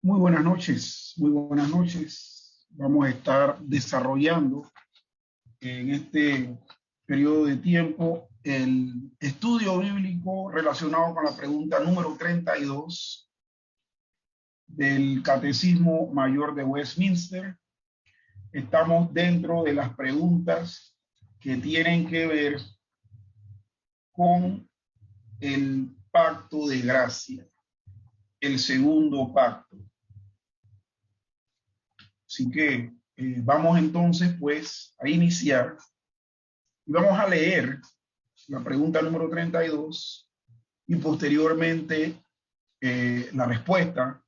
Muy buenas noches, muy buenas noches. Vamos a estar desarrollando en este periodo de tiempo el estudio bíblico relacionado con la pregunta número 32 del Catecismo Mayor de Westminster. Estamos dentro de las preguntas que tienen que ver con el pacto de gracia, el segundo pacto. Así que vamos entonces pues a iniciar y vamos a leer la pregunta número 32 y posteriormente la respuesta.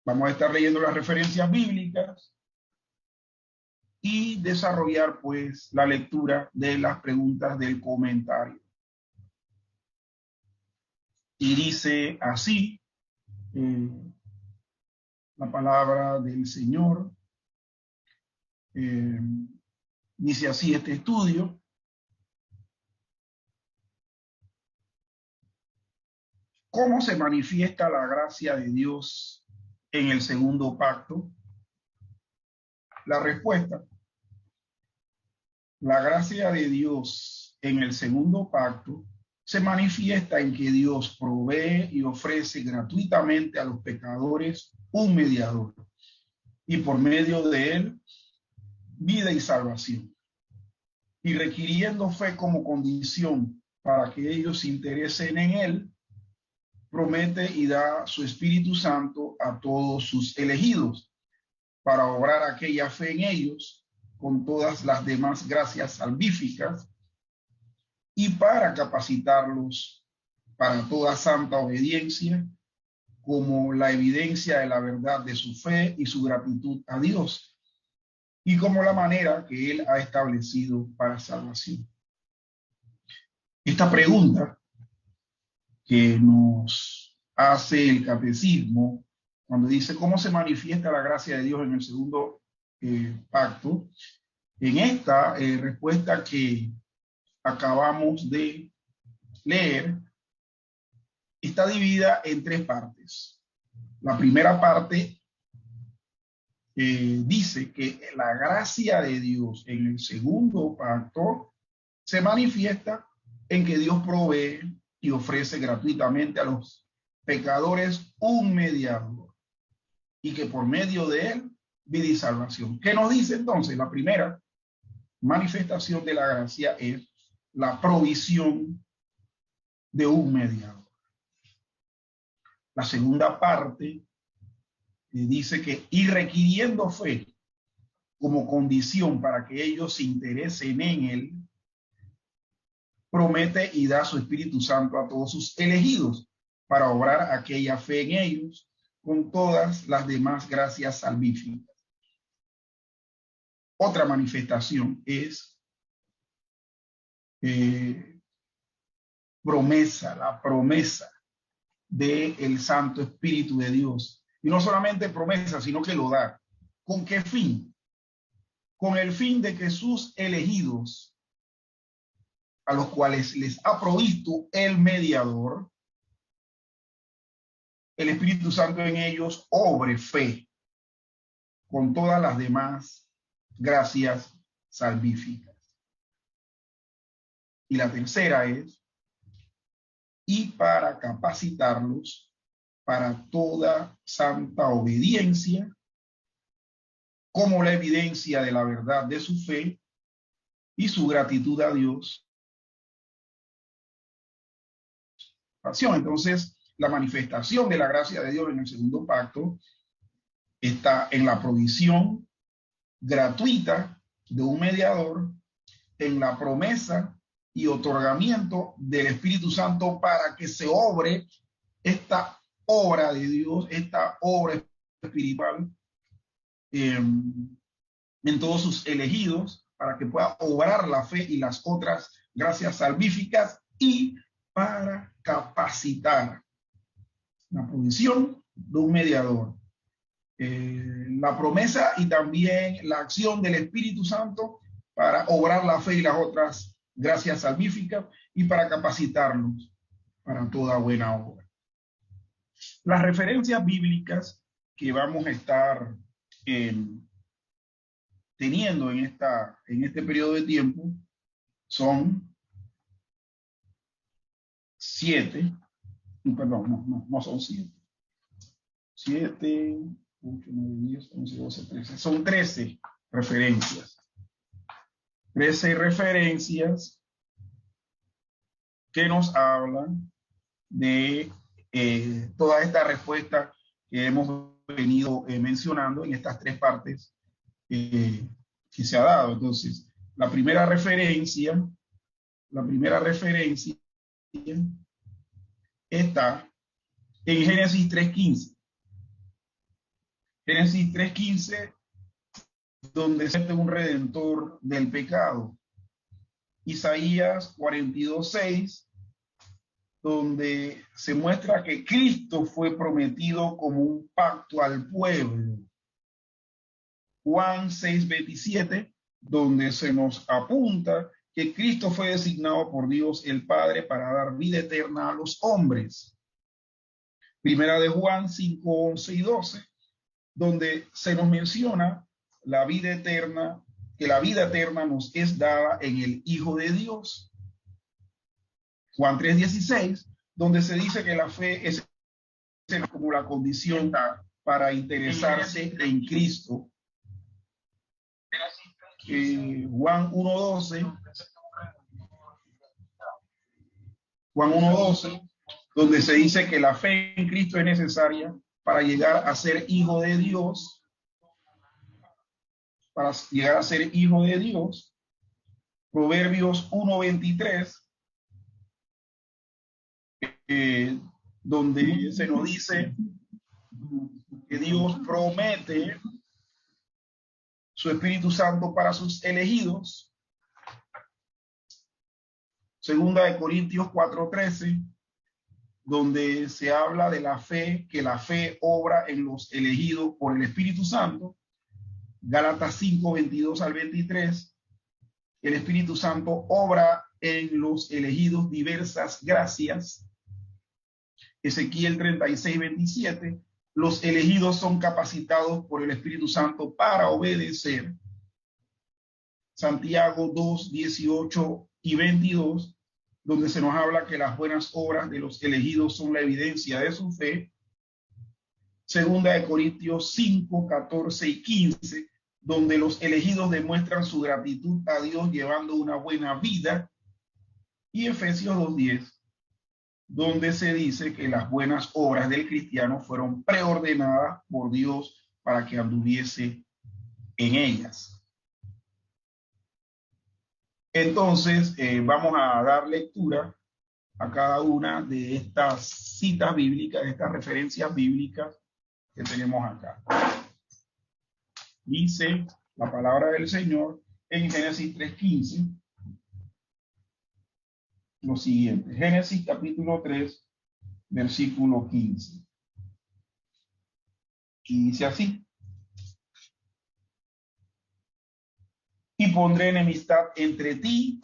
Vamos a estar leyendo las referencias bíblicas y desarrollar pues la lectura de las preguntas del comentario. Y dice así la palabra del Señor. Dice así este estudio. ¿Cómo se manifiesta la gracia de Dios en el segundo pacto? La respuesta: la gracia de Dios en el segundo pacto se manifiesta en que Dios provee y ofrece gratuitamente a los pecadores un mediador, y por medio de él, vida y salvación. Y requiriendo fe como condición para que ellos se interesen en él, promete y da su Espíritu Santo a todos sus elegidos, para obrar aquella fe en ellos con todas las demás gracias salvíficas y para capacitarlos para toda santa obediencia, como la evidencia de la verdad de su fe y su gratitud a Dios, y como la manera que Él ha establecido para salvación. Esta pregunta que nos hace el catecismo, cuando dice cómo se manifiesta la gracia de Dios en el segundo pacto, en esta respuesta que acabamos de leer, está dividida en tres partes. La primera parte dice que la gracia de Dios en el segundo pacto se manifiesta en que Dios provee y ofrece gratuitamente a los pecadores un mediador, y que por medio de él vida y salvación. ¿Qué nos dice entonces? La primera manifestación de la gracia es la provisión de un mediador. La segunda parte dice que, y requiriendo fe como condición para que ellos se interesen en él, promete y da su Espíritu Santo a todos sus elegidos para obrar aquella fe en ellos con todas las demás gracias salvíficas. Otra manifestación es la promesa del Santo Espíritu de Dios. Y no solamente promesa, sino que lo da. ¿Con qué fin? Con el fin de que sus elegidos, a los cuales les ha provisto el mediador, el Espíritu Santo en ellos, obre fe con todas las demás gracias salvíficas. Y la tercera es, y para capacitarlos para toda santa obediencia, como la evidencia de la verdad de su fe y su gratitud a Dios. Entonces, la manifestación de la gracia de Dios en el segundo pacto está en la provisión gratuita de un mediador, en la promesa y otorgamiento del Espíritu Santo para que se obre esta obra de Dios, esta obra espiritual en todos sus elegidos, para que pueda obrar la fe y las otras gracias salvíficas, y para capacitar la provisión de un mediador, la promesa y también la acción del Espíritu Santo para obrar la fe y las otras gracias salvíficas, y para capacitarnos para toda buena obra. Las referencias bíblicas que vamos a estar teniendo en este periodo de tiempo son 7, perdón, no son 7. 7, 8, 9, 10, 11, 12, 13. Son 13 referencias. 13 referencias que nos hablan de toda esta respuesta que hemos venido mencionando en estas 3 partes que se ha dado. Entonces, la primera referencia está en Génesis 3:15. Génesis 3:15, donde se un redentor del pecado. Isaías 42:6, donde se muestra que Cristo fue prometido como un pacto al pueblo. Juan 6:27, donde se nos apunta que Cristo fue designado por Dios el Padre para dar vida eterna a los hombres. Primera de Juan 5:11 y 12, donde se nos menciona la vida eterna, que la vida eterna nos es dada en el Hijo de Dios. Juan 3:16, donde se dice que la fe es como la condición para interesarse en Cristo. Juan 1:12, donde se dice que la fe en Cristo es necesaria para llegar a ser hijo de Dios. Para llegar a ser hijo de Dios. Proverbios 1:23, donde se nos dice que Dios promete su Espíritu Santo para sus elegidos. Segunda de Corintios 4:13, donde se habla de la fe, que la fe obra en los elegidos por el Espíritu Santo. Gálatas 5:22 al 23, el Espíritu Santo obra en los elegidos diversas gracias. Ezequiel 36:27, los elegidos son capacitados por el Espíritu Santo para obedecer. Santiago 2:18 y 22, donde se nos habla que las buenas obras de los elegidos son la evidencia de su fe. Segunda de Corintios 5:14 y 15, donde los elegidos demuestran su gratitud a Dios llevando una buena vida. Y Efesios 2:10, donde se dice que las buenas obras del cristiano fueron preordenadas por Dios para que anduviese en ellas. Entonces, vamos a dar lectura a cada una de estas citas bíblicas, de estas referencias bíblicas que tenemos acá. Dice la palabra del Señor en Génesis 3:15 lo siguiente. Génesis capítulo 3, versículo 15. Y dice así: y pondré enemistad entre ti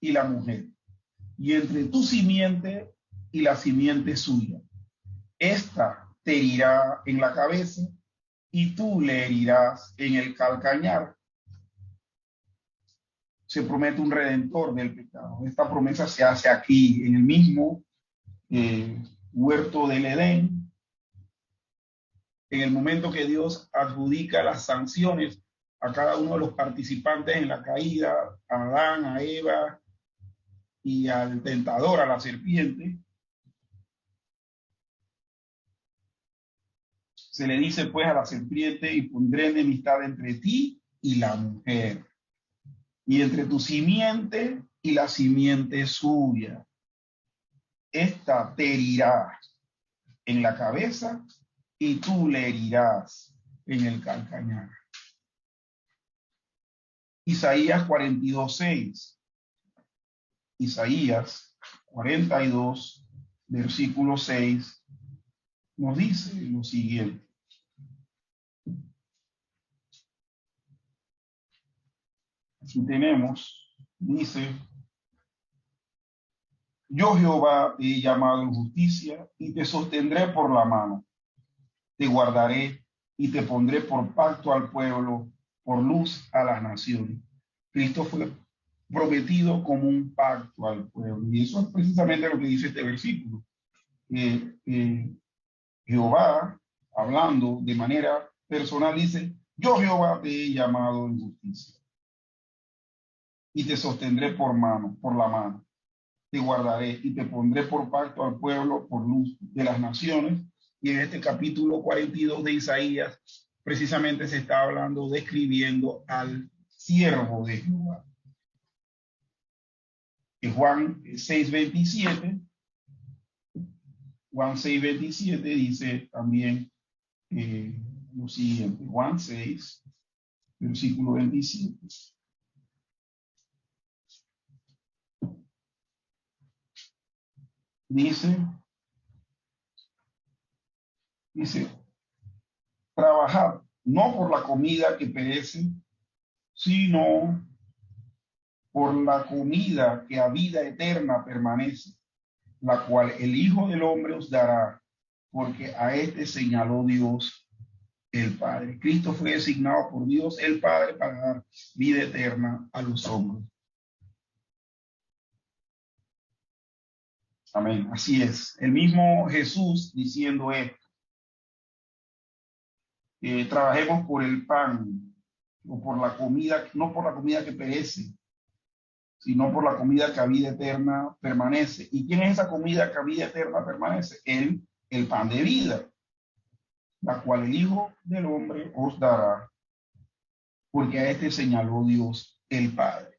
y la mujer, y entre tu simiente y la simiente suya. Esta te herirá en la cabeza y tú le herirás en el calcañar. Se promete un redentor del pecado. Esta promesa se hace aquí, en el mismo huerto del Edén. En el momento que Dios adjudica las sanciones a cada uno de los participantes en la caída, a Adán, a Eva y al tentador, a la serpiente, se le dice pues a la serpiente: y pondré enemistad entre ti y la mujer, y entre tu simiente y la simiente suya. Esta te herirá en la cabeza y tú le herirás en el calcañar. Isaías 42:6. Isaías 42, versículo 6, nos dice lo siguiente. Aquí tenemos, dice: yo Jehová te he llamado en justicia y te sostendré por la mano. te guardaré y te pondré por pacto al pueblo, por luz a las naciones. Cristo fue prometido como un pacto al pueblo. Y eso es precisamente lo que dice este versículo. Jehová, hablando de manera personal, dice, yo Jehová te he llamado en justicia y te sostendré por la mano. Te guardaré y te pondré por pacto al pueblo, por luz de las naciones. Y en este capítulo 42 de Isaías, precisamente se está hablando, describiendo al siervo de Jehová. En Juan 6:27, Juan 6:27 dice también lo siguiente, Juan 6, versículo 27. Dice, trabajad no por la comida que perece, sino por la comida que a vida eterna permanece, la cual el Hijo del Hombre os dará, porque a este señaló Dios el Padre. Cristo fue designado por Dios el Padre para dar vida eterna a los hombres. Amén. Así es. El mismo Jesús diciendo esto. Trabajemos por el pan o por la comida, no por la comida que perece, sino por la comida que a vida eterna permanece. ¿Y quién es esa comida que a vida eterna permanece? El pan de vida, la cual el Hijo del Hombre os dará, porque a este señaló Dios el Padre.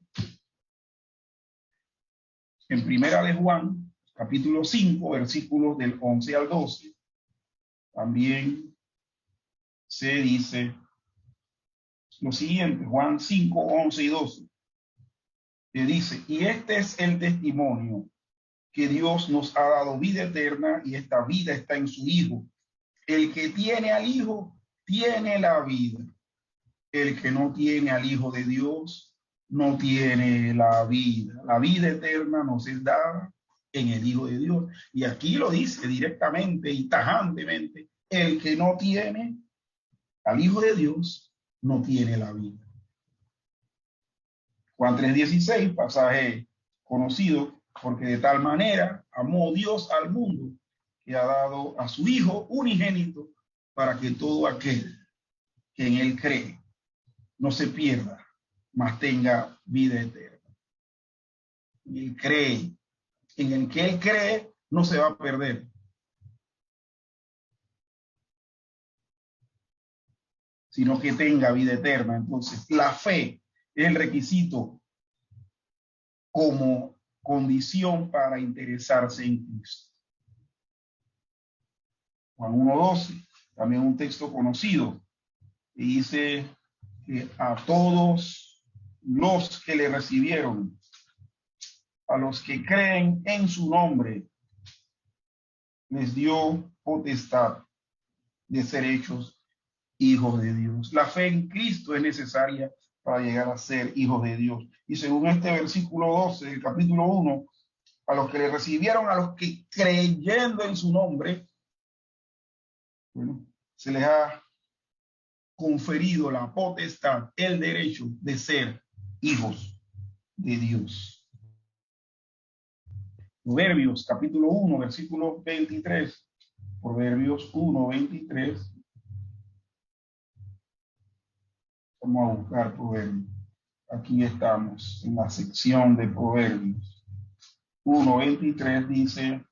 En primera de Juan, capítulo 5, versículos del 11 al 12, también se dice lo siguiente, Juan 5, 11 y 12, que dice, y este es el testimonio, que Dios nos ha dado vida eterna y esta vida está en su Hijo. El que tiene al Hijo, tiene la vida. El que no tiene al Hijo de Dios, no tiene la vida. La vida eterna nos es dada en el Hijo de Dios. Y aquí lo dice directamente y tajantemente, el que no tiene al Hijo de Dios, no tiene la vida. Juan 3:16, pasaje conocido, porque de tal manera amó Dios al mundo que ha dado a su Hijo unigénito para que todo aquel que en él cree no se pierda, mas tenga vida eterna. Y él cree, en el que él cree no se va a perder. Sino que tenga vida eterna. Entonces, la fe es el requisito como condición para interesarse en Cristo. Juan 1:12, también un texto conocido, y dice que a todos los que le recibieron, a los que creen en su nombre, les dio potestad de ser hechos hijos de Dios. La fe en Cristo es necesaria para llegar a ser hijos de Dios. Y según este versículo 12 del capítulo 1, a los que le recibieron, a los que creyendo en su nombre, bueno, se les ha conferido la potestad, el derecho de ser hijos de Dios. Proverbios capítulo 1, versículo 23. Proverbios 1, 23. Vamos a buscar Proverbios. Aquí estamos en la sección de Proverbios. 1:23 dice,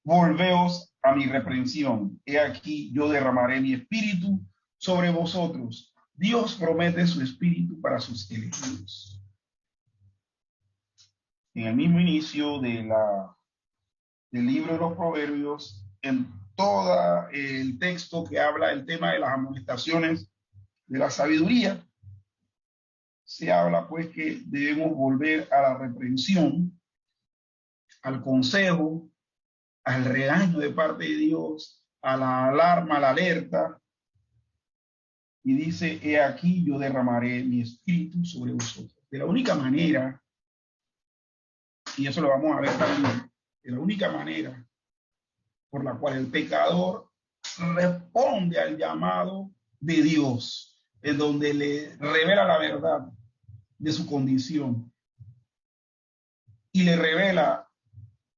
volveos a mi reprensión. He aquí, yo derramaré mi espíritu sobre vosotros. Dios promete su espíritu para sus elegidos. En el mismo inicio del libro de los Proverbios, en todo el texto que habla del tema de las amonestaciones de la sabiduría, se habla pues que debemos volver a la reprensión, al consejo, al regaño de parte de Dios, a la alarma, a la alerta. Y dice, he aquí yo derramaré mi espíritu sobre vosotros. De la única manera, y eso lo vamos a ver también, de la única manera por la cual el pecador responde al llamado de Dios, en donde le revela la verdad de su condición y le revela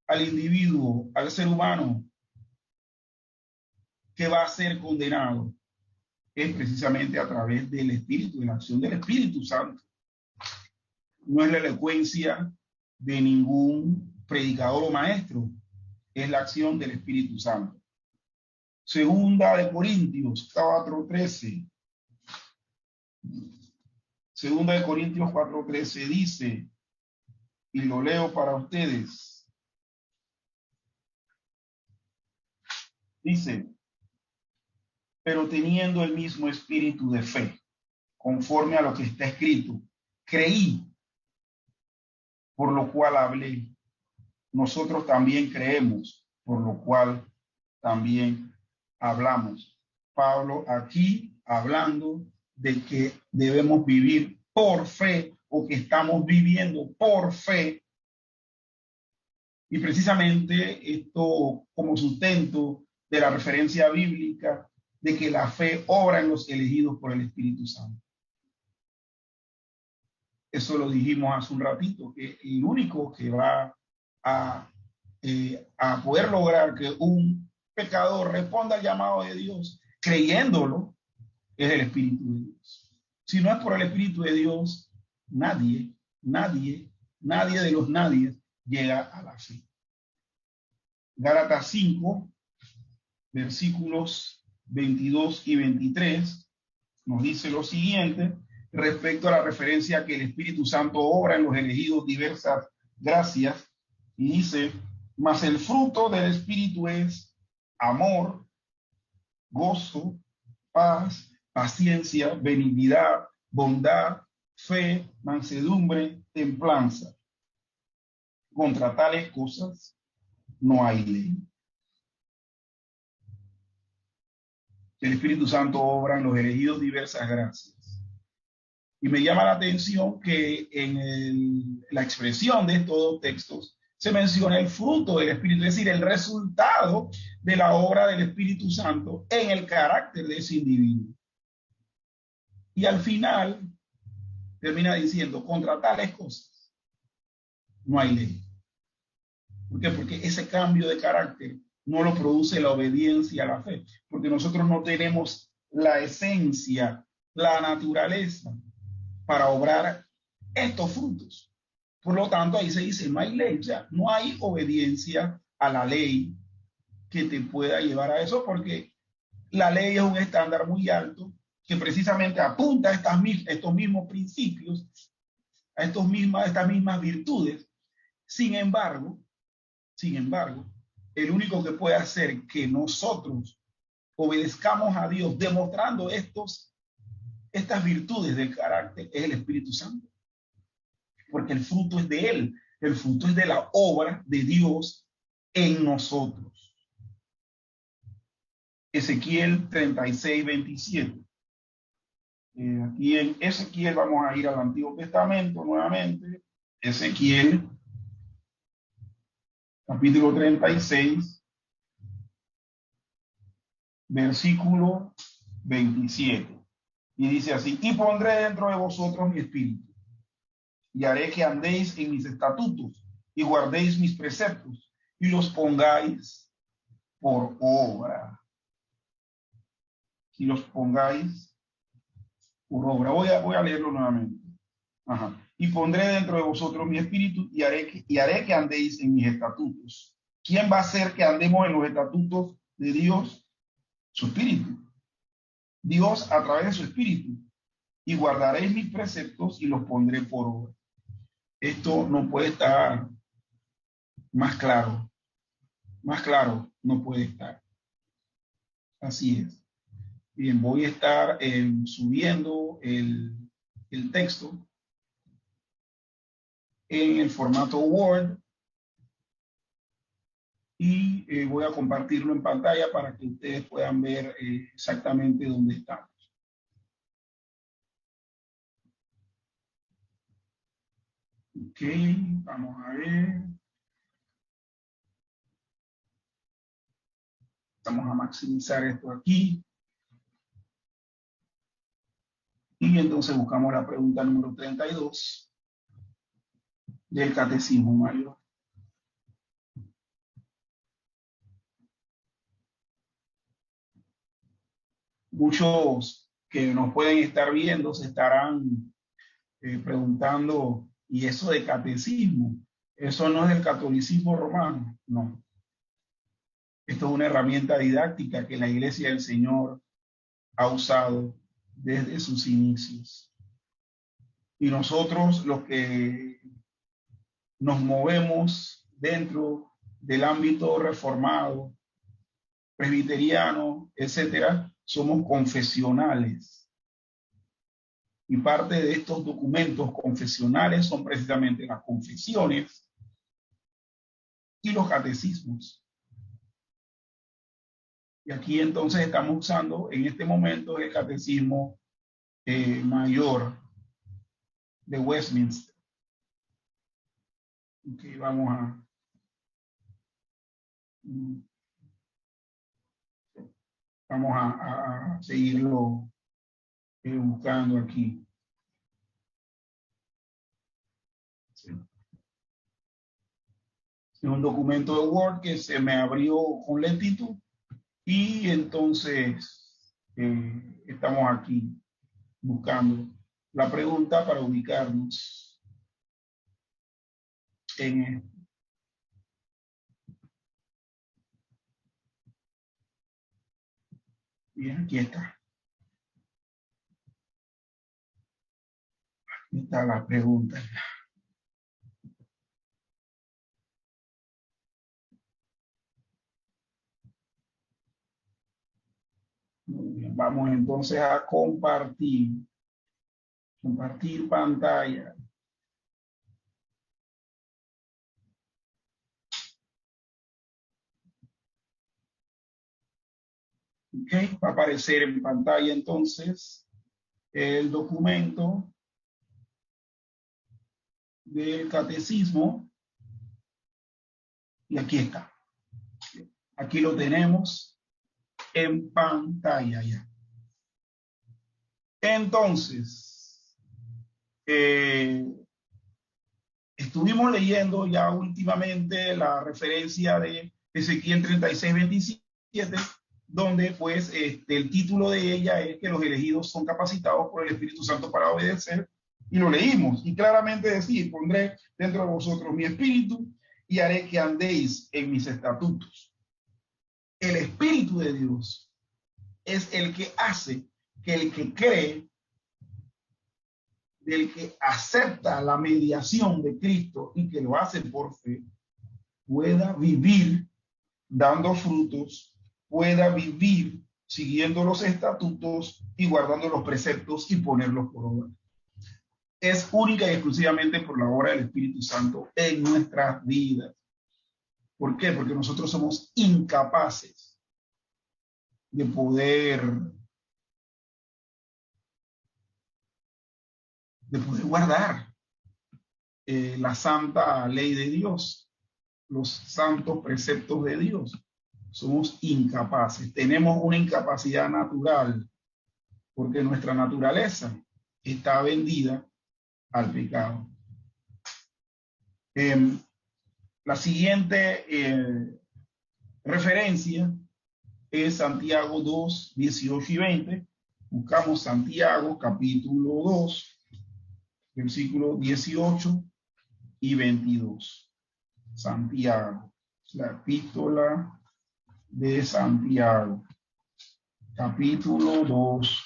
al individuo, al ser humano, que va a ser condenado, es precisamente a través del Espíritu, de la acción del Espíritu Santo. No es la elocuencia de ningún predicador o maestro, es la acción del Espíritu Santo. Segunda de Corintios 4:13. Segunda de Corintios 4:13 dice, y lo leo para ustedes, dice, pero teniendo el mismo espíritu de fe, conforme a lo que está escrito, creí, por lo cual hablé. Nosotros también creemos, por lo cual también hablamos. Pablo aquí hablando de que debemos vivir por fe o que estamos viviendo por fe. Y precisamente esto como sustento de la referencia bíblica de que la fe obra en los elegidos por el Espíritu Santo. Eso lo dijimos hace un ratito, que el único que va a poder lograr que un pecador responda al llamado de Dios creyéndolo es el Espíritu de Dios. Si no es por el Espíritu de Dios, nadie de los nadie llega a la fe. Gálatas 5, versículos 22 y 23, nos dice lo siguiente respecto a la referencia que el Espíritu Santo obra en los elegidos diversas gracias, y dice, mas el fruto del Espíritu es amor, gozo, paz, paciencia, benignidad, bondad, fe, mansedumbre, templanza. Contra tales cosas no hay ley. El Espíritu Santo obra en los elegidos diversas gracias. Y me llama la atención que en la expresión de estos dos textos se menciona el fruto del Espíritu, es decir, el resultado de la obra del Espíritu Santo en el carácter de ese individuo. Y al final termina diciendo, contra tales cosas no hay ley. ¿Por qué? Porque ese cambio de carácter no lo produce la obediencia a la fe, porque nosotros no tenemos la esencia, la naturaleza para obrar estos frutos. Por lo tanto, ahí se dice, no hay ley, o sea, no hay obediencia a la ley que te pueda llevar a eso, porque la ley es un estándar muy alto que precisamente apunta a estos mismos principios, a estas mismas virtudes. Sin embargo, el único que puede hacer que nosotros obedezcamos a Dios demostrando estas virtudes del carácter es el Espíritu Santo. Porque el fruto es de Él, el fruto es de la obra de Dios en nosotros. Ezequiel 36:27. Aquí en Ezequiel vamos a ir al Antiguo Testamento nuevamente. Ezequiel, capítulo 36, versículo 27. Y dice así, y pondré dentro de vosotros mi espíritu, y haré que andéis en mis estatutos, y guardéis mis preceptos, y los pongáis por obra. Y los pongáis por obra. Voy a leerlo nuevamente. Ajá. Y pondré dentro de vosotros mi espíritu y haré que andéis en mis estatutos. ¿Quién va a hacer que andemos en los estatutos de Dios? Su espíritu. Dios a través de su espíritu. Y guardaréis mis preceptos y los pondré por obra. Esto no puede estar más claro. Más claro no puede estar. Así es. Bien, voy a estar subiendo el texto en el formato Word y voy a compartirlo en pantalla para que ustedes puedan ver exactamente dónde estamos. Ok, vamos a ver. Vamos a maximizar esto aquí. Y entonces buscamos la pregunta número 32 del Catecismo Mayor. Muchos que nos pueden estar viendo se estarán preguntando, ¿y eso de catecismo? ¿Eso no es del catolicismo romano? No. Esto es una herramienta didáctica que la Iglesia del Señor ha usado desde sus inicios. Y nosotros, los que nos movemos dentro del ámbito reformado, presbiteriano, etcétera, somos confesionales. Y parte de estos documentos confesionales son precisamente las confesiones y los catecismos. Y aquí entonces estamos usando en este momento el catecismo mayor de Westminster. Okay, vamos a seguirlo buscando aquí. Sí. Es un documento de Word que se me abrió con lentitud y entonces estamos aquí buscando la pregunta para ubicarnos en esto. Bien, aquí está. Aquí está la pregunta. Muy bien, vamos entonces a compartir pantalla. Ok, va a aparecer en pantalla entonces el documento del catecismo y aquí está. Aquí lo tenemos en pantalla ya. Entonces, estuvimos leyendo ya últimamente la referencia de Ezequiel 36:27, donde pues el título de ella es que los elegidos son capacitados por el Espíritu Santo para obedecer, y lo leímos, y claramente decía, pondré dentro de vosotros mi espíritu y haré que andéis en mis estatutos. El Espíritu de Dios es el que hace que el que cree, del que acepta la mediación de Cristo y que lo hace por fe, pueda vivir dando frutos, pueda vivir siguiendo los estatutos y guardando los preceptos y ponerlos por obra. Es única y exclusivamente por la obra del Espíritu Santo en nuestras vidas. ¿Por qué? Porque nosotros somos incapaces de poder guardar la santa ley de Dios, los santos preceptos de Dios. Somos incapaces, tenemos una incapacidad natural, porque nuestra naturaleza está vendida al pecado. La siguiente referencia es Santiago 2, 18 y 20. Buscamos Santiago capítulo 2, versículos 18 y 22. Santiago, la epístola de Santiago, capítulo 2,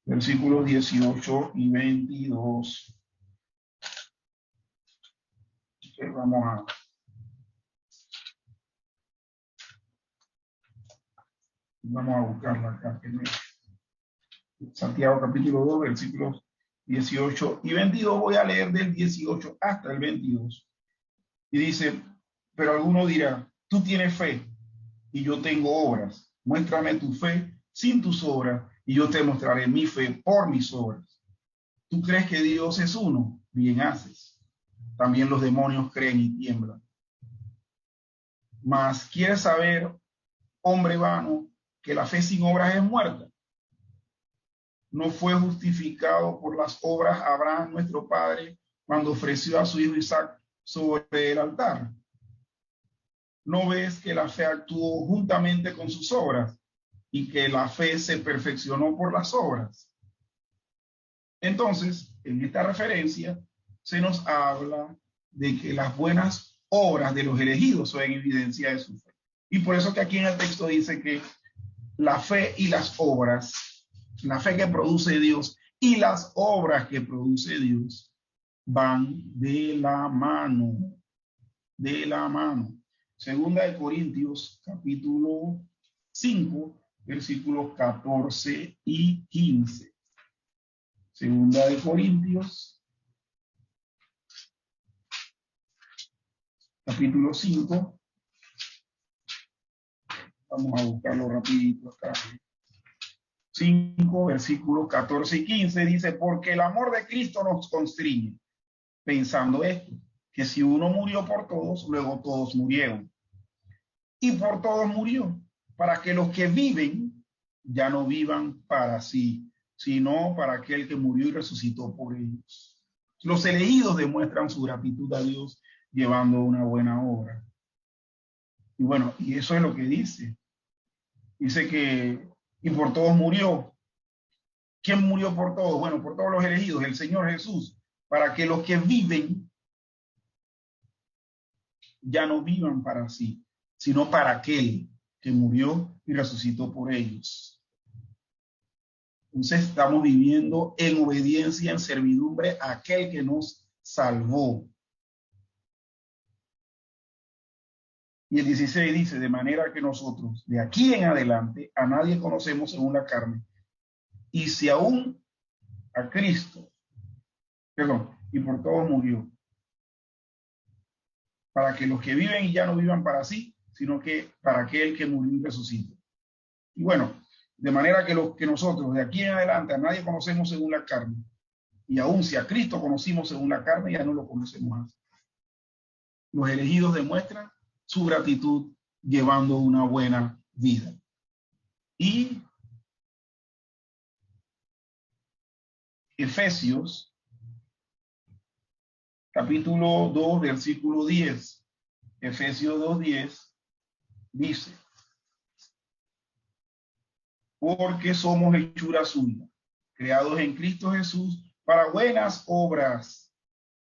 versículos 18 y 22. Okay, vamos a buscarla acá. Santiago capítulo 2, versículos 18 y 22. Voy a leer del 18 hasta el 22. Y dice, pero alguno dirá, tú tienes fe y yo tengo obras. Muéstrame tu fe sin tus obras y yo te mostraré mi fe por mis obras. ¿Tú crees que Dios es uno? Bien haces. También los demonios creen y tiemblan. Mas, ¿quieres saber hombre vano, que la fe sin obras es muerta. No fue justificado por las obras Abraham, nuestro padre, cuando ofreció a su hijo Isaac sobre el altar. ¿No ves que la fe actuó juntamente con sus obras y que la fe se perfeccionó por las obras? Entonces, en esta referencia se nos habla de que las buenas obras de los elegidos son evidencia de su fe. Y por eso que aquí en el texto dice que la fe y las obras, la fe que produce Dios y las obras que produce Dios van de la mano, de la mano. Segunda de Corintios, capítulo 5, versículos 14 y 15. Segunda de Corintios, capítulo 5. Vamos a buscarlo rapidito acá. 5, versículos 14 y 15 dice, porque el amor de Cristo nos constriñe, pensando esto, que si uno murió por todos, luego todos murieron. Y por todos murió, para que los que viven ya no vivan para sí, sino para aquel que murió y resucitó por ellos. Los elegidos demuestran su gratitud a Dios llevando una buena obra. Y bueno, y eso es lo que dice. Dice que, y por todos murió. ¿Quién murió por todos? Bueno, por todos los elegidos, el Señor Jesús, para que los que viven ya no vivan para sí, sino para aquel que murió y resucitó por ellos. Entonces estamos viviendo en obediencia, en servidumbre a aquel que nos salvó. Y el 16 dice, de manera que nosotros de aquí en adelante a nadie conocemos según la carne. Y si aún a Cristo, perdón, y por todos murió, para que los que viven y ya no vivan para sí, sino que para aquel que murió y resucitó. Y bueno, de manera que los que nosotros de aquí en adelante a nadie conocemos según la carne, y aún si a Cristo conocimos según la carne, ya no lo conocemos así. Los elegidos demuestran su gratitud llevando una buena vida. Y Efesios, capítulo 2, versículo 10. Efesios 2:10 dice, porque somos hechura suya, creados en Cristo Jesús para buenas obras,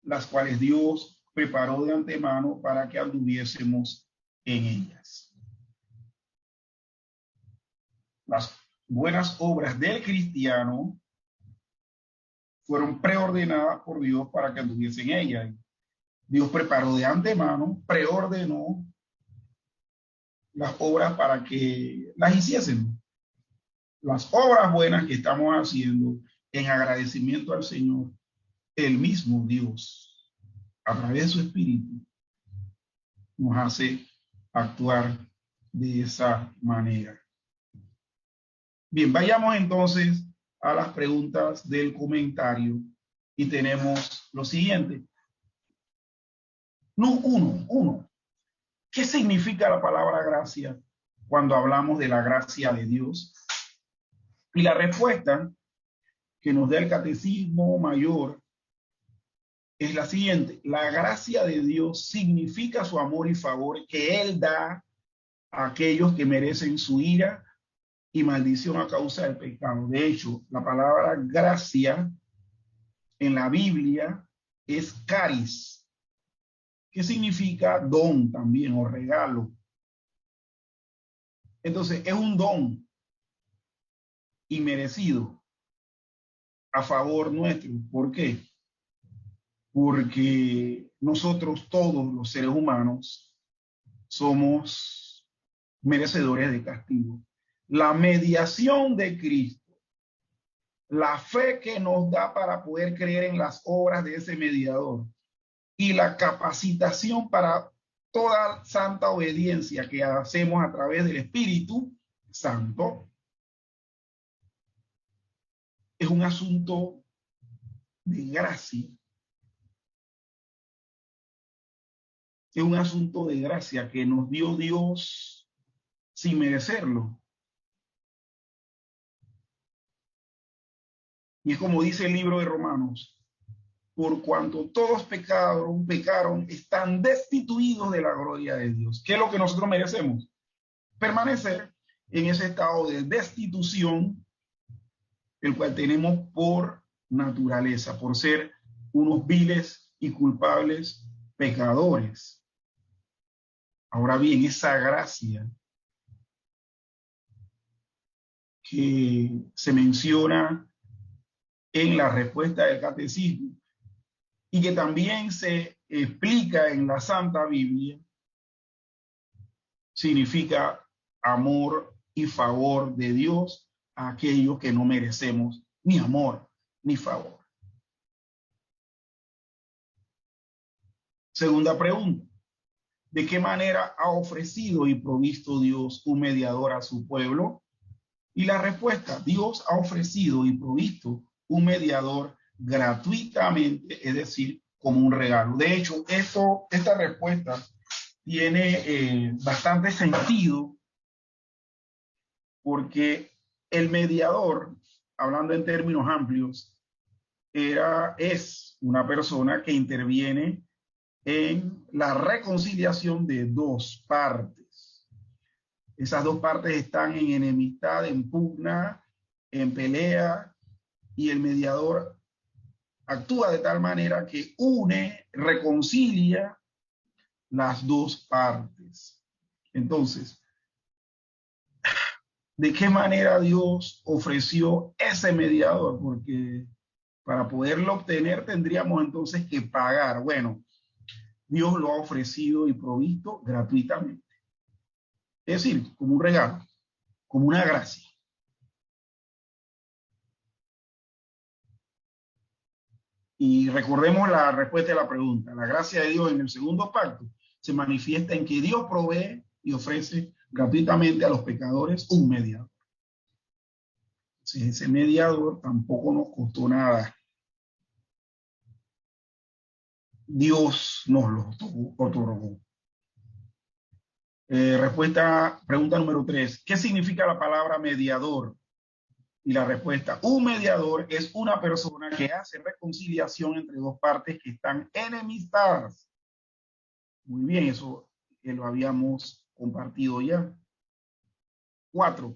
las cuales Dios preparó de antemano para que anduviésemos en ellas. Las buenas obras del cristiano fueron preordenadas por Dios para que anduviese en ellas. Dios preparó de antemano, preordenó las obras para que las hiciésemos. Las obras buenas que estamos haciendo en agradecimiento al Señor, el mismo Dios, a través de su Espíritu, nos hace actuar de esa manera. Bien, vayamos entonces a las preguntas del comentario y tenemos lo siguiente. No, uno. ¿Qué significa la palabra gracia cuando hablamos de la gracia de Dios? Y la respuesta que nos da el Catecismo Mayor es la siguiente. La gracia de Dios significa su amor y favor que Él da a aquellos que merecen su ira y maldición a causa del pecado. De hecho, la palabra gracia en la Biblia es caris, que significa don también o regalo. Entonces, es un don inmerecido a favor nuestro. ¿Por qué? Porque nosotros todos los seres humanos somos merecedores de castigo. La mediación de Cristo, la fe que nos da para poder creer en las obras de ese mediador y la capacitación para toda santa obediencia que hacemos a través del Espíritu Santo, es un asunto de gracia. Es un asunto de gracia que nos dio Dios sin merecerlo. Y es como dice el libro de Romanos, por cuanto todos pecaron, están destituidos de la gloria de Dios. ¿Qué es lo que nosotros merecemos? Permanecer en ese estado de destitución, el cual tenemos por naturaleza, por ser unos viles y culpables pecadores. Ahora bien, esa gracia que se menciona en la respuesta del catecismo y que también se explica en la Santa Biblia, significa amor y favor de Dios a aquellos que no merecemos ni amor ni favor. Segunda pregunta: ¿de qué manera ha ofrecido y provisto Dios un mediador a su pueblo? Y la respuesta: Dios ha ofrecido y provisto un mediador gratuitamente, es decir, como un regalo. De hecho, esta respuesta tiene bastante sentido, porque el mediador, hablando en términos amplios, es una persona que interviene en la reconciliación de dos partes. Esas dos partes están en enemistad, en pugna, en pelea, y el mediador actúa de tal manera que une, reconcilia las dos partes. Entonces, ¿de qué manera Dios ofreció ese mediador? Porque para poderlo obtener tendríamos entonces que pagar. Bueno, Dios lo ha ofrecido y provisto gratuitamente. Es decir, como un regalo, como una gracia. Y recordemos la respuesta de la pregunta. La gracia de Dios en el segundo pacto se manifiesta en que Dios provee y ofrece gratuitamente a los pecadores un mediador. Entonces, ese mediador tampoco nos costó nada. Dios nos lo otorgó. Pregunta número 3. ¿Qué significa la palabra mediador? Y la respuesta: un mediador es una persona que hace reconciliación entre dos partes que están enemistadas. Muy bien, eso lo habíamos compartido ya. 4.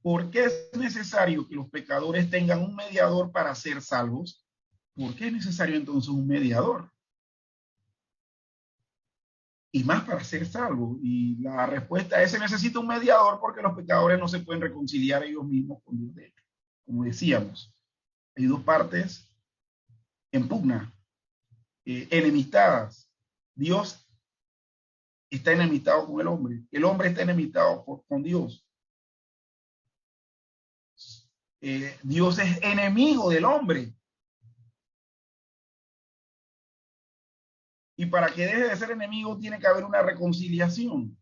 ¿Por qué es necesario que los pecadores tengan un mediador para ser salvos? ¿Por qué es necesario entonces un mediador? Y más para ser salvos. Y la respuesta es: se necesita un mediador porque los pecadores no se pueden reconciliar ellos mismos con Dios. De hecho, como decíamos, hay dos partes en pugna, enemistadas. Dios está enemistado con el hombre está enemistado con Dios. Dios es enemigo del hombre. Y para que deje de ser enemigo tiene que haber una reconciliación.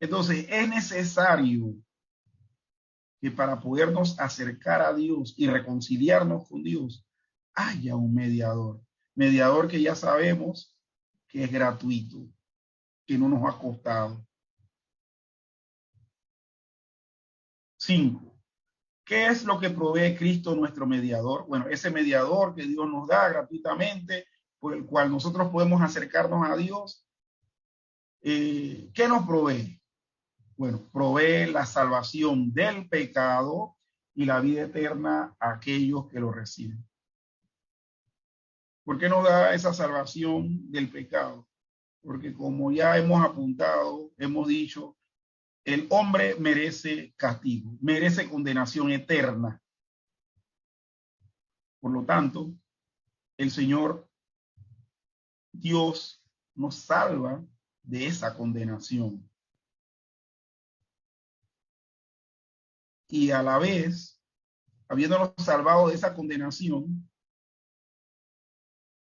Entonces es necesario que para podernos acercar a Dios y reconciliarnos con Dios haya un mediador. Mediador que ya sabemos que es gratuito, que no nos ha costado. 5. ¿Qué es lo que provee Cristo, nuestro mediador? Bueno, ese mediador que Dios nos da gratuitamente, por el cual nosotros podemos acercarnos a Dios, ¿qué nos provee? Bueno, provee la salvación del pecado y la vida eterna a aquellos que lo reciben. ¿Por qué nos da esa salvación del pecado? Porque como ya hemos apuntado, hemos dicho, el hombre merece castigo, merece condenación eterna. Por lo tanto, el Señor Dios nos salva de esa condenación. Y a la vez, habiéndonos salvado de esa condenación,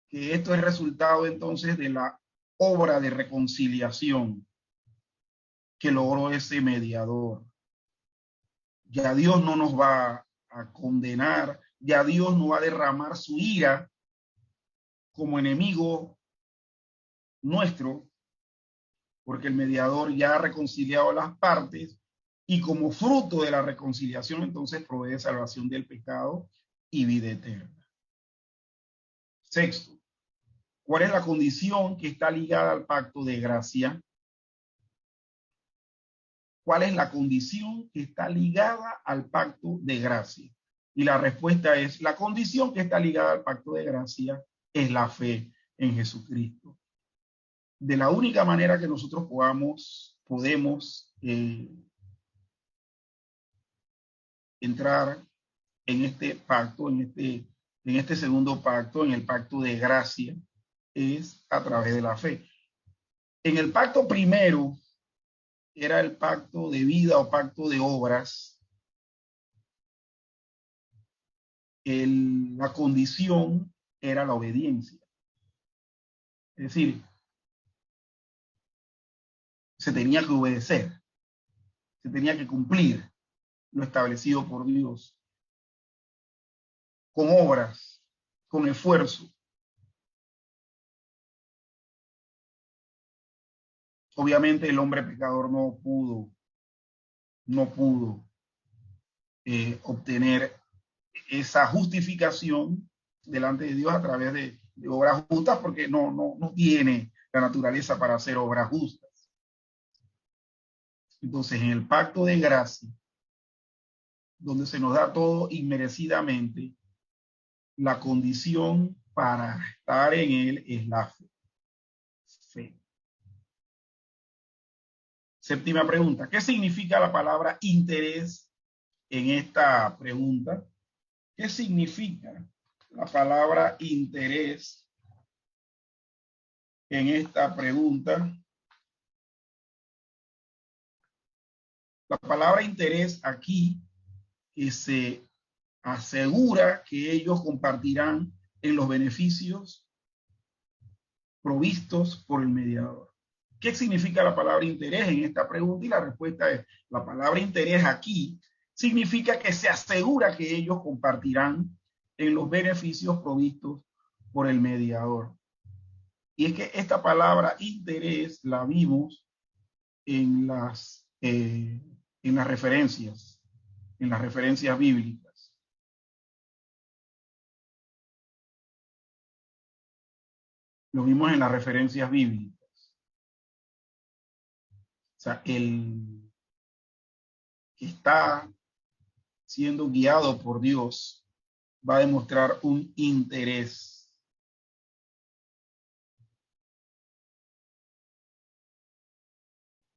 que esto es resultado entonces de la obra de reconciliación que logró ese mediador. Ya Dios no nos va a condenar, ya Dios no va a derramar su ira como enemigo nuestro, porque el mediador ya ha reconciliado las partes y como fruto de la reconciliación entonces provee salvación del pecado y vida eterna. Sexto, ¿cuál es la condición que está ligada al pacto de gracia? ¿Cuál es la condición que está ligada al pacto de gracia? Y la respuesta es, la condición que está ligada al pacto de gracia es la fe en Jesucristo. De la única manera que nosotros podemos entrar en este pacto, en este segundo pacto, en el pacto de gracia, es a través de la fe. En el pacto primero era el pacto de vida o pacto de obras. La condición era la obediencia. Es decir, se tenía que obedecer, se tenía que cumplir lo establecido por Dios, con obras, con esfuerzo. Obviamente el hombre pecador no pudo obtener esa justificación delante de Dios a través de obras justas, porque no tiene la naturaleza para hacer obras justas. Entonces, en el pacto de gracia, donde se nos da todo inmerecidamente, la condición para estar en él es la fe. Séptima pregunta, ¿qué significa la palabra interés en esta pregunta? ¿Qué significa la palabra interés en esta pregunta? La palabra interés aquí que se asegura que ellos compartirán en los beneficios provistos por el mediador. ¿Qué significa la palabra interés en esta pregunta? Y la respuesta es, la palabra interés aquí significa que se asegura que ellos compartirán en los beneficios provistos por el mediador. Y es que esta palabra interés la vimos en las referencias bíblicas. Lo vimos en las referencias bíblicas. O sea, el que está siendo guiado por Dios va a demostrar un interés.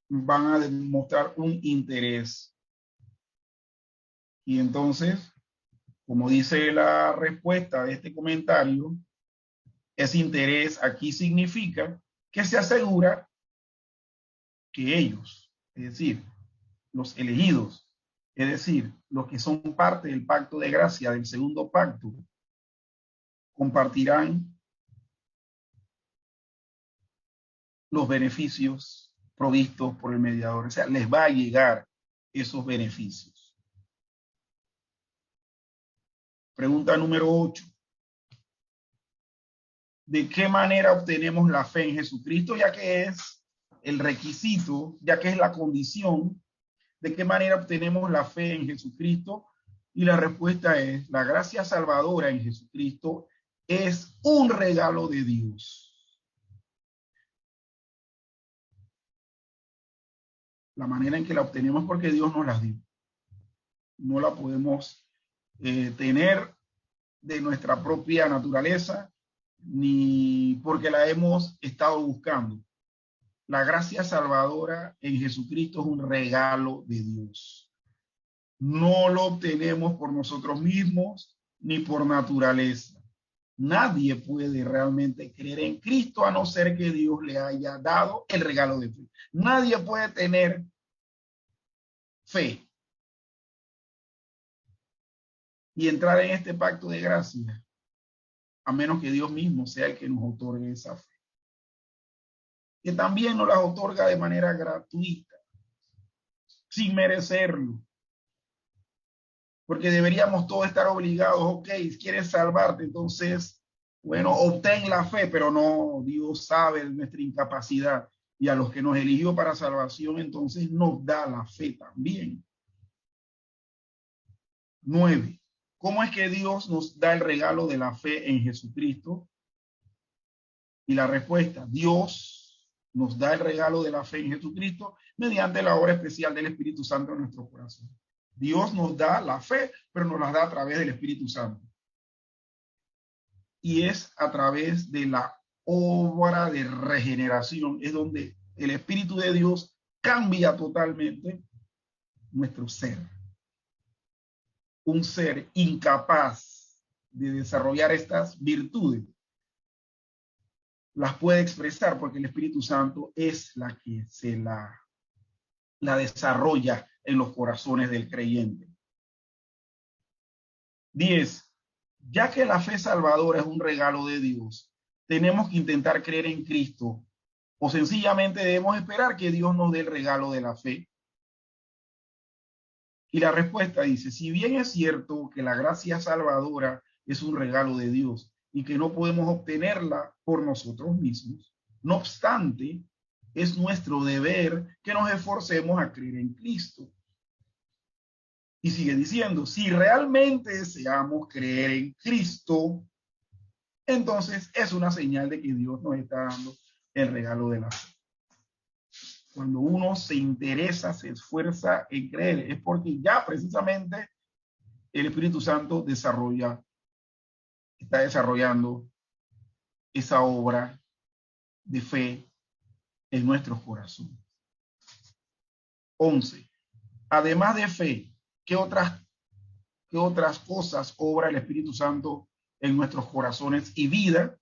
Van a demostrar un interés. Y entonces, como dice la respuesta de este comentario, ese interés aquí significa que se asegura que ellos, es decir, los elegidos, es decir, los que son parte del pacto de gracia, del segundo pacto, compartirán los beneficios provistos por el mediador. O sea, les va a llegar esos beneficios. Pregunta número 8. ¿De qué manera obtenemos la fe en Jesucristo? Ya que es el requisito, ya que es la condición. ¿De qué manera obtenemos la fe en Jesucristo? Y la respuesta es, la gracia salvadora en Jesucristo es un regalo de Dios. La manera en que la obtenemos es porque Dios nos la dio. No la podemos tener de nuestra propia naturaleza, ni porque la hemos estado buscando. La gracia salvadora en Jesucristo es un regalo de Dios. No lo obtenemos por nosotros mismos ni por naturaleza. Nadie puede realmente creer en Cristo a no ser que Dios le haya dado el regalo de fe. Nadie puede tener fe y entrar en este pacto de gracia a menos que Dios mismo sea el que nos otorgue esa fe, que también nos la otorga de manera gratuita, sin merecerlo, porque deberíamos todos estar obligados. Ok, quieres salvarte, entonces, bueno, obtén la fe, pero no, Dios sabe nuestra incapacidad. y a los que nos eligió para salvación, entonces nos da la fe también. 9. ¿Cómo es que Dios nos da el regalo de la fe en Jesucristo? Y la respuesta, Dios nos da el regalo de la fe en Jesucristo mediante la obra especial del Espíritu Santo en nuestro corazón. Dios nos da la fe, pero nos la da a través del Espíritu Santo. Y es a través de la obra de regeneración, es donde el Espíritu de Dios cambia totalmente nuestro ser. Un ser incapaz de desarrollar estas virtudes las puede expresar porque el Espíritu Santo es la que se la desarrolla en los corazones del creyente. 10. Ya que la fe salvadora es un regalo de Dios, tenemos que intentar creer en Cristo o sencillamente debemos esperar que Dios nos dé el regalo de la fe. Y la respuesta dice, si bien es cierto que la gracia salvadora es un regalo de Dios y que no podemos obtenerla por nosotros mismos, no obstante, es nuestro deber que nos esforcemos a creer en Cristo. Y sigue diciendo, si realmente deseamos creer en Cristo, entonces es una señal de que Dios nos está dando el regalo de la fe. Cuando uno se interesa, se esfuerza en creer, es porque ya precisamente el Espíritu Santo está desarrollando esa obra de fe en nuestros corazones. 11. Además de fe, ¿qué otras cosas obra el Espíritu Santo en nuestros corazones y vida?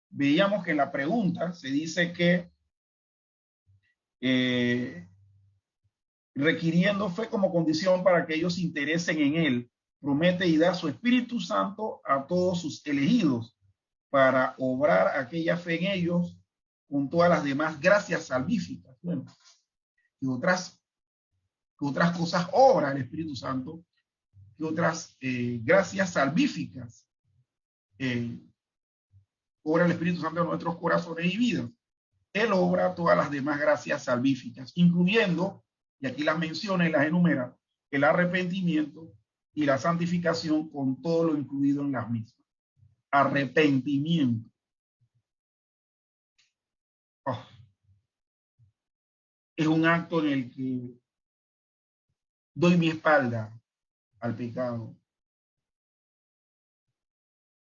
Veíamos que en la pregunta se dice que requiriendo fe como condición para que ellos se interesen en él, promete y da su Espíritu Santo a todos sus elegidos para obrar aquella fe en ellos con todas las demás gracias salvíficas. Bueno, y otras cosas obra el Espíritu Santo, y otras gracias salvíficas obra el Espíritu Santo en nuestros corazones y vidas. Él obra todas las demás gracias salvíficas, incluyendo, y aquí las menciona y las enumera, el arrepentimiento y la santificación con todo lo incluido en las mismas. Arrepentimiento. Oh. Es un acto en el que doy mi espalda al pecado.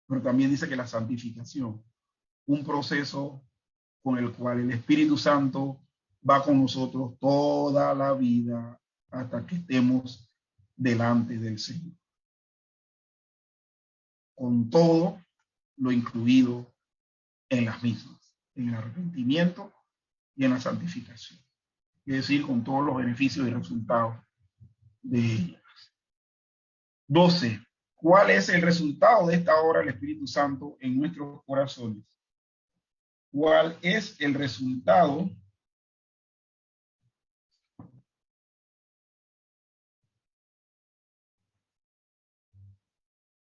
Pero también dice que la santificación, un proceso con el cual el Espíritu Santo va con nosotros toda la vida hasta que estemos delante del Señor. Con todo lo incluido en las mismas, en el arrepentimiento y en la santificación. Es decir, con todos los beneficios y resultados de ellas. 12. ¿Cuál es el resultado de esta obra del Espíritu Santo en nuestros corazones? ¿Cuál es el resultado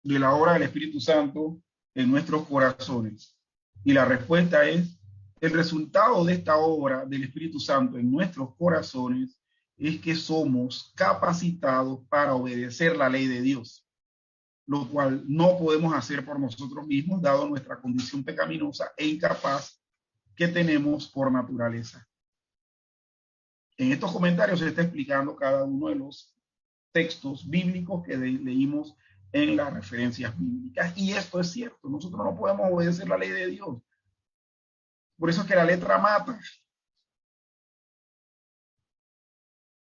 de la obra del Espíritu Santo en nuestros corazones? Y la respuesta es, el resultado de esta obra del Espíritu Santo en nuestros corazones es que somos capacitados para obedecer la ley de Dios, lo cual no podemos hacer por nosotros mismos, dado nuestra condición pecaminosa e incapaz que tenemos por naturaleza. En estos comentarios se está explicando cada uno de los textos bíblicos que leímos en las referencias bíblicas. Y esto es cierto, nosotros no podemos obedecer la ley de Dios. Por eso es que la letra mata.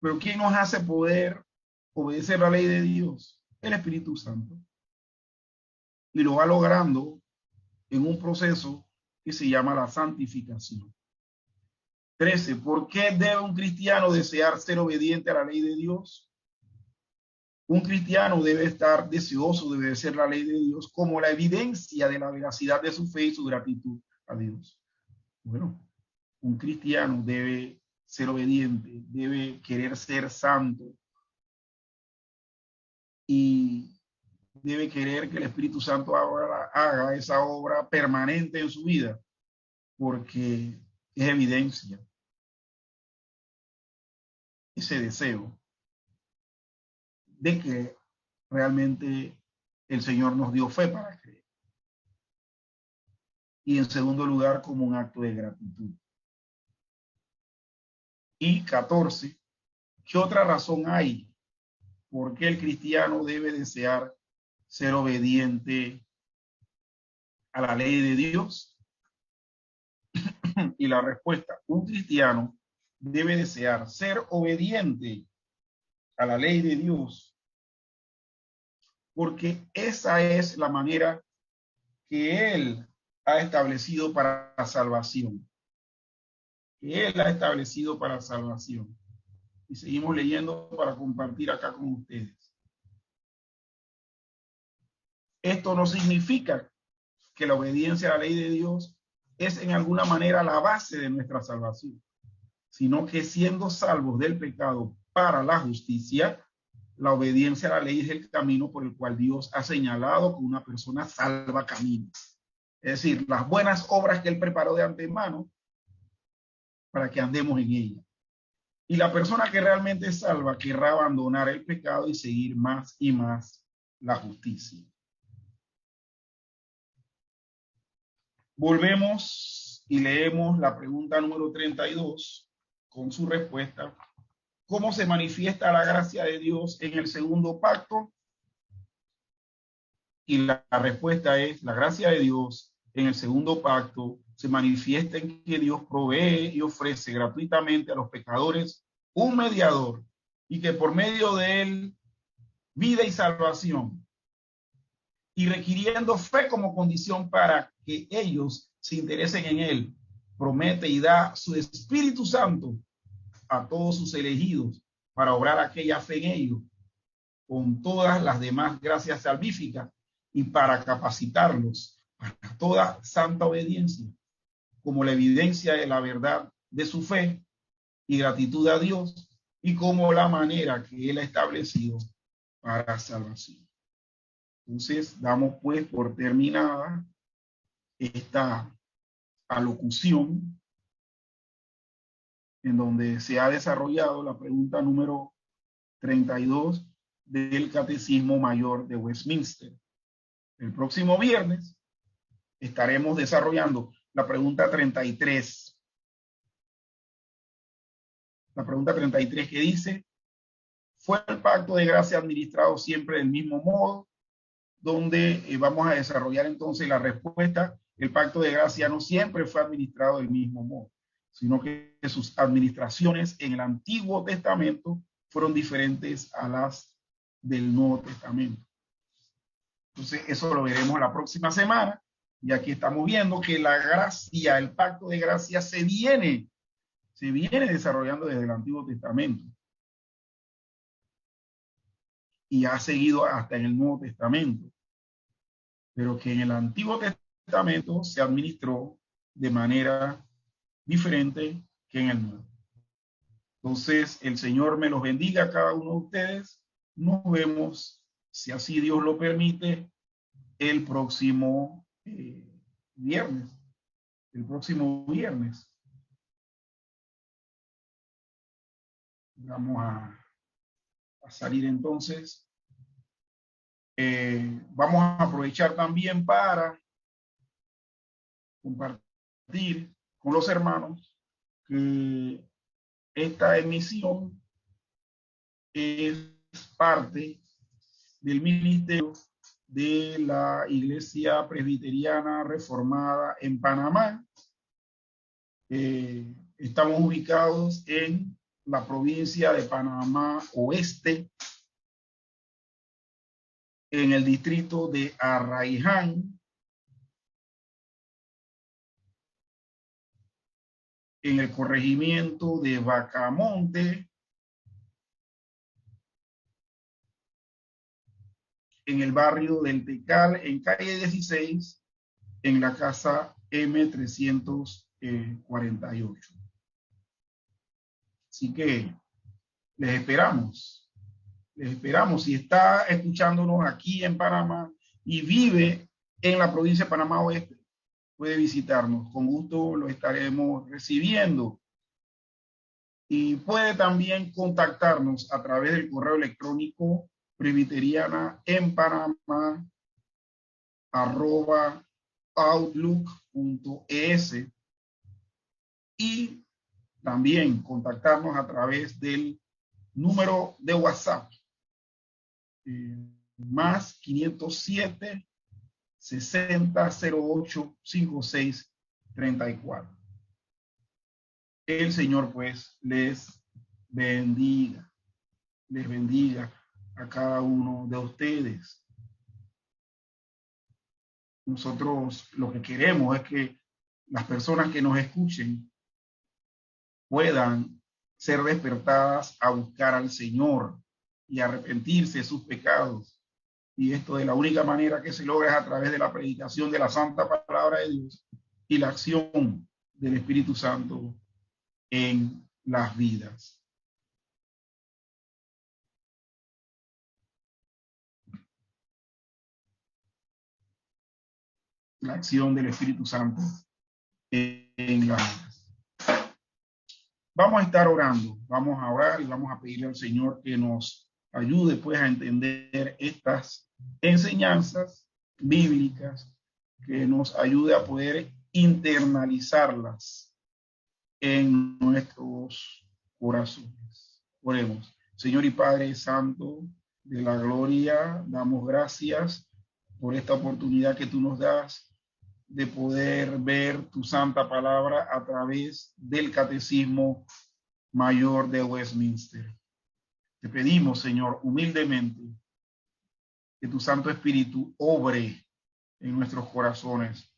Pero ¿quién nos hace poder obedecer la ley de Dios? El Espíritu Santo. Y lo va logrando en un proceso que se llama la santificación. 13. ¿Por qué debe un cristiano desear ser obediente a la ley de Dios? Un cristiano debe estar deseoso de obedecer la ley de Dios como la evidencia de la veracidad de su fe y su gratitud a Dios. Bueno, un cristiano debe ser obediente, debe querer ser santo y debe querer que el Espíritu Santo haga esa obra permanente en su vida, porque es evidencia ese deseo de que realmente el Señor nos dio fe para creer. Y en segundo lugar, como un acto de gratitud. Y 14, ¿qué otra razón hay por qué el cristiano debe desear ser obediente a la ley de Dios? Y la respuesta, un cristiano debe desear ser obediente a la ley de Dios, porque esa es la manera que Él ha establecido para la salvación. Que Él ha establecido para la salvación. Y seguimos leyendo para compartir acá con ustedes. Esto no significa que la obediencia a la ley de Dios es en alguna manera la base de nuestra salvación, sino que siendo salvos del pecado para la justicia, la obediencia a la ley es el camino por el cual Dios ha señalado que una persona salva camino. Es decir, las buenas obras que Él preparó de antemano para que andemos en ella. Y la persona que realmente es salva querrá abandonar el pecado y seguir más y más la justicia. Volvemos y leemos la pregunta número 32 con su respuesta. ¿Cómo se manifiesta la gracia de Dios en el segundo pacto? Y la respuesta es, la gracia de Dios en el segundo pacto se manifiesta en que Dios provee y ofrece gratuitamente a los pecadores un mediador y que por medio de él vida y salvación, y requiriendo fe como condición para que ellos se interesen en él, promete y da su Espíritu Santo a todos sus elegidos para obrar aquella fe en ellos con todas las demás gracias salvíficas y para capacitarlos para toda santa obediencia, como la evidencia de la verdad de su fe y gratitud a Dios, y como la manera que Él ha establecido para salvación. Entonces, damos pues por terminada esta alocución en donde se ha desarrollado la pregunta número 32 del Catecismo Mayor de Westminster. El próximo viernes estaremos desarrollando la pregunta 33. La pregunta 33 que dice, ¿fue el pacto de gracia administrado siempre del mismo modo? Donde vamos a desarrollar entonces la respuesta. El pacto de gracia no siempre fue administrado del mismo modo, sino que sus administraciones en el Antiguo Testamento fueron diferentes a las del Nuevo Testamento. Entonces, eso lo veremos la próxima semana. Y aquí estamos viendo que la gracia, el pacto de gracia se viene desarrollando desde el Antiguo Testamento. Y ha seguido hasta en el Nuevo Testamento. Pero que en el Antiguo Testamento se administró de manera diferente que en el Nuevo. Entonces, el Señor me los bendiga a cada uno de ustedes. Nos vemos, si así Dios lo permite, el próximo viernes. El próximo viernes. Vamos a salir entonces. Vamos a aprovechar también para compartir con los hermanos que esta emisión es parte del ministerio de la Iglesia Presbiteriana Reformada en Panamá. Estamos ubicados en la provincia de Panamá Oeste, en el distrito de Arraiján, en el corregimiento de Bacamonte, en el barrio del Tecal, en calle 16, en la casa M348. Así que les esperamos. Les esperamos. Si está escuchándonos aquí en Panamá y vive en la provincia de Panamá Oeste, puede visitarnos. Con gusto lo estaremos recibiendo. Y puede también contactarnos a través del correo electrónico presbiteriana@outlook.es, y también contactarnos a través del número de WhatsApp más 507 60 08 56 34. El Señor pues les bendiga a cada uno de ustedes. Nosotros lo que queremos es que las personas que nos escuchen puedan ser despertadas a buscar al Señor y arrepentirse de sus pecados. Y esto de la única manera que se logra es a través de la predicación de la santa palabra de Dios y la acción del Espíritu Santo en las vidas. La acción del Espíritu Santo en las vidas. Vamos a estar orando, vamos a orar y vamos a pedirle al Señor que nos ayude pues a entender estas enseñanzas bíblicas, que nos ayude a poder internalizarlas en nuestros corazones. Oremos. Señor y Padre Santo de la gloria, damos gracias por esta oportunidad que tú nos das de poder ver tu santa palabra a través del Catecismo Mayor de Westminster. Te pedimos, Señor, humildemente, que tu Santo Espíritu obre en nuestros corazones